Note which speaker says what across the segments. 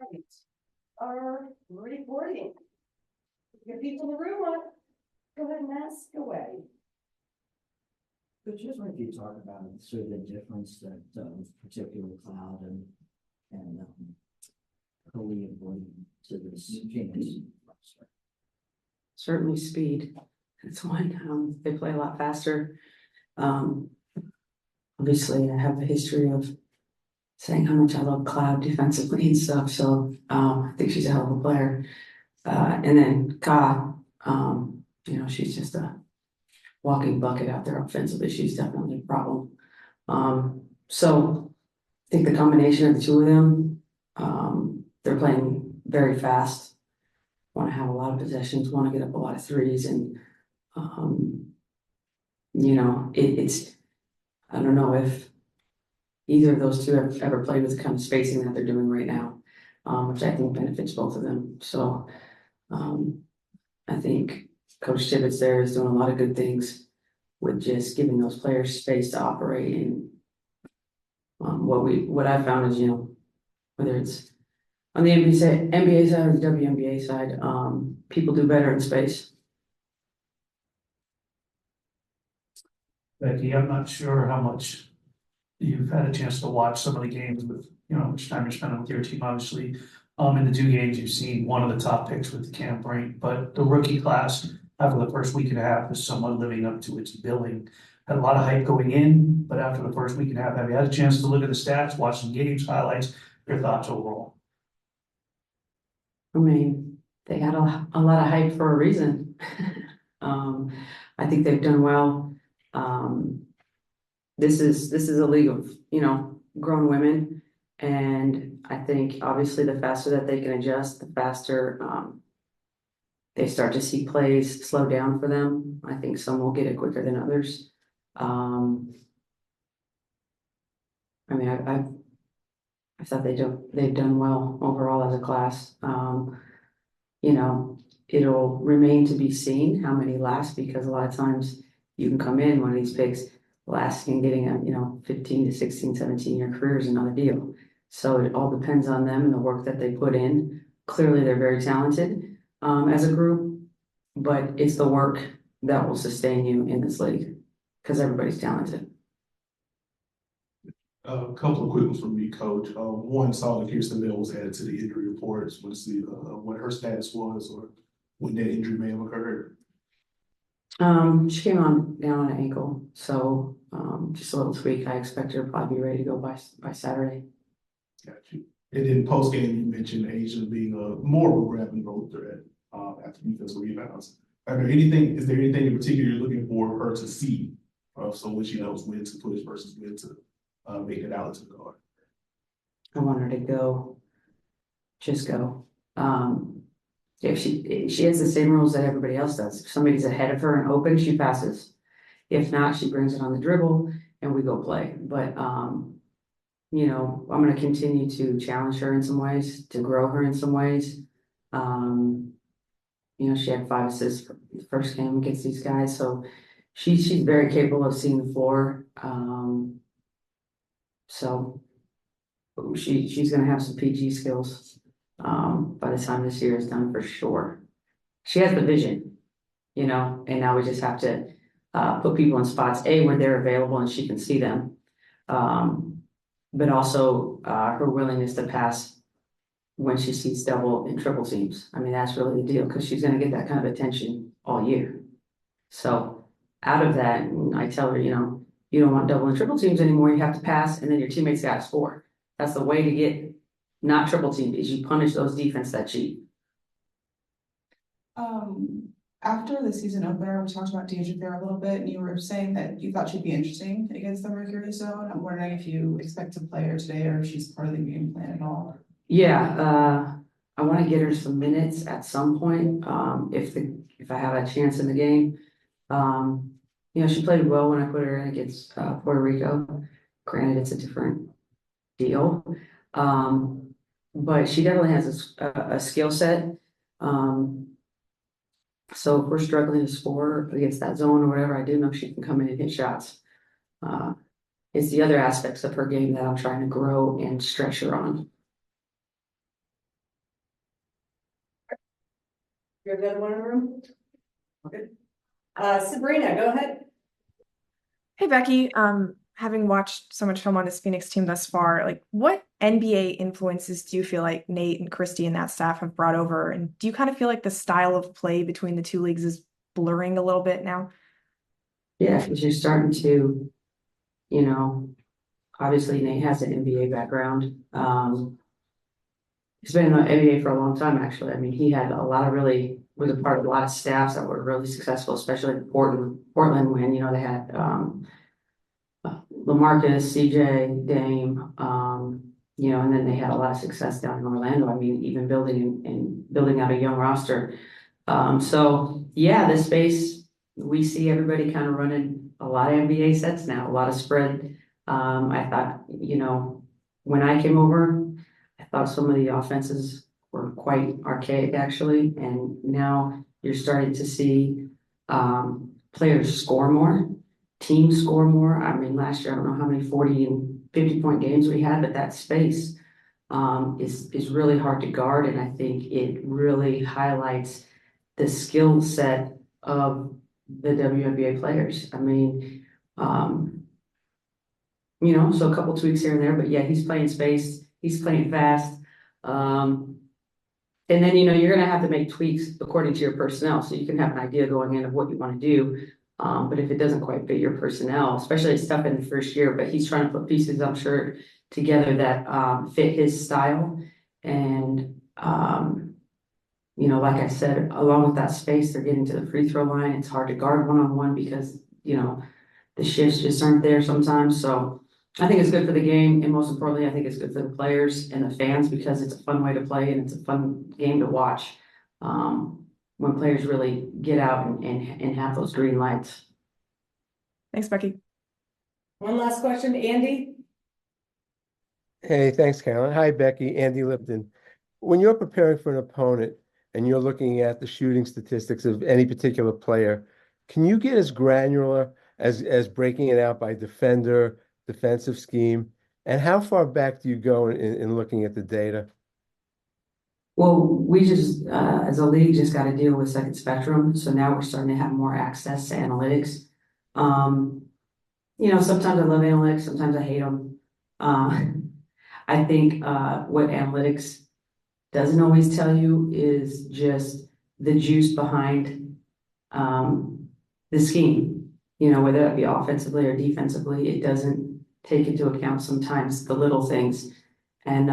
Speaker 1: Right. Are recording. Get people in the room on. Go ahead and ask away.
Speaker 2: But just when you talk about sort of the difference that particular cloud and Korea bring to this Phoenix roster.
Speaker 3: Certainly speed. That's one. They play a lot faster. Obviously I have a history of saying how much I love Cloud defensively and stuff. So I think she's a hell of a player. And then Ka, she's just a walking bucket out there offensively. She's definitely a problem. So I think the combination of the two of them, they're playing very fast, want to have a lot of possessions, want to get up a lot of threes, and it's I don't know if either of those two have ever played with the kind of spacing that they're doing right now, which I think benefits both of them. So I think Coach Tibbetts there is doing a lot of good things with just giving those players space to operate. And what I found is, whether it's on the NBA side or the WNBA side, people do better in space.
Speaker 4: Becky, I'm not sure how much you've had a chance to watch some of the games with, how much time you're spending with your team, obviously. In the two games, you've seen one of the top picks with the camp rank, but the rookie class after the first week and a half is somewhat living up to its billing. Had a lot of hype going in, but after the first week and a half, have you had a chance to look at the stats, watch some games, highlights, your thoughts overall?
Speaker 3: I mean, they got a lot of hype for a reason. I think they've done well. This is a league of, grown women. And I think obviously the faster that they can adjust, the faster they start to see plays slow down for them. I think some will get it quicker than others. I thought they've done well overall as a class. It'll remain to be seen how many last, because a lot of times you can come in one of these picks last and getting a 15 to 16, 17-year career is another deal. So it all depends on them and the work that they put in. Clearly they're very talented as a group, but it's the work that will sustain you in this league because everybody's talented.
Speaker 5: A couple of quick ones from me, Coach. One, saw that Kirsten Bell was added to the injury reports. Want to see what her status was or when that injury may have occurred.
Speaker 3: She came down on an ankle, so just a little tweak. I expect her to probably be ready to go by Saturday.
Speaker 5: Got you. And then post game, you mentioned Asia being more of a grab and go threat after defensive rebounds. Is there anything in particular you're looking for her to see? So when she knows when to push versus when to make it out to the guard.
Speaker 3: I want her to just go. If she has the same rules that everybody else does. If somebody's ahead of her and open, she passes. If not, she brings it on the dribble and we go play. But I'm going to continue to challenge her in some ways, to grow her in some ways. She had 5 assists for the first game against these guys, so she's very capable of seeing the floor. So she's going to have some PG skills by the time this year is done for sure. She has the vision, and now we just have to put people in spots where they're available and she can see them, but also her willingness to pass when she sees double and triple teams. I mean, that's really the deal because she's going to get that kind of attention all year. So out of that, I tell her, you don't want double and triple teams anymore. You have to pass, and then your teammates got to score. That's the way to get not triple teamed, is you punish those defense that cheat.
Speaker 6: After the season opener, we talked about Deja there a little bit, and you were saying that you thought she'd be interesting against the Mercury zone. I'm wondering if you expect to play her today or if she's part of the game plan at all.
Speaker 3: Yeah, I want to get her some minutes at some point. If I have a chance in the game. She played well when I put her in against Puerto Rico. Granted, it's a different deal. But she definitely has a skill set. So if we're struggling to score against that zone or whatever, I do know she can come in and hit shots. It's the other aspects of her game that I'm trying to grow and stretch her on.
Speaker 1: You're the other one in the room? Okay. Sabrina, go ahead.
Speaker 7: Hey Becky, having watched so much film on this Phoenix team thus far, like what NBA influences do you feel like Nate and Christy and that staff have brought over? And do you kind of feel like the style of play between the two leagues is blurring a little bit now?
Speaker 3: Yeah, because you're starting to, obviously Nate has an NBA background. He's been in the NBA for a long time, actually. I mean, he had was a part of a lot of staffs that were really successful, especially in Portland when, they had LaMarcus, CJ, Dame, and then they had a lot of success down in Orlando. I mean, even building out a young roster. So yeah, this space, we see everybody kind of running a lot of NBA sets now, a lot of spread. I thought, when I came over, I thought some of the offenses were quite archaic actually, and now you're starting to see players score more, teams score more. I mean, last year, I don't know how many 40 and 50-point games we had, but that space is really hard to guard, and I think it really highlights the skill set of the WNBA players. I mean, so a couple tweaks here and there, but yeah, he's playing space, he's playing fast. And then, you're going to have to make tweaks according to your personnel. So you can have an idea going in of what you want to do. But if it doesn't quite fit your personnel, especially it's tough in the first year, but he's trying to put pieces, I'm sure, together that fit his style. And, like I said, along with that space, they're getting to the free throw line. It's hard to guard one-on-one because, the shifts just aren't there sometimes. So I think it's good for the game, and most importantly, I think it's good for the players and the fans because it's a fun way to play and it's a fun game to watch when players really get out and have those green lights.
Speaker 7: Thanks, Becky.
Speaker 1: One last question, Andy.
Speaker 8: Hey, thanks, Carolyn. Hi, Becky. Andy Lipton. When you're preparing for an opponent and you're looking at the shooting statistics of any particular player, can you get as granular as breaking it out by defender, defensive scheme, and how far back do you go in looking at the data?
Speaker 3: Well, we just, as a league, just got to deal with Second Spectrum. So now we're starting to have more access to analytics. Sometimes I love analytics, sometimes I hate them. I think what analytics doesn't always tell you is just the juice behind the scheme. Whether that be offensively or defensively, it doesn't take into account sometimes the little things. And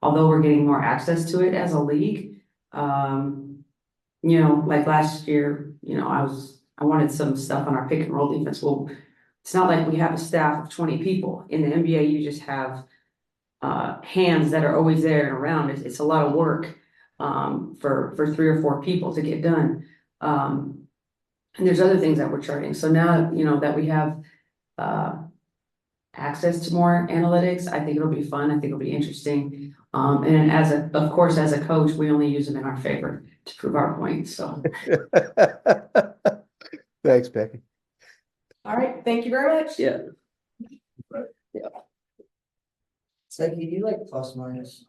Speaker 3: although we're getting more access to it as a league, like last year, I wanted some stuff on our pick and roll defense. Well, it's not like we have a staff of 20 people. In the NBA, you just have hands that are always there and around. It's a lot of work for 3 or 4 people to get done. And there's other things that we're charting. So now, that we have access to more analytics, I think it'll be fun. I think it'll be interesting. And of course, as a coach, we only use them in our favor to prove our points. So
Speaker 8: Thanks, Becky.
Speaker 1: All right, thank you very much.
Speaker 3: yeah.
Speaker 2: So do you like plus minus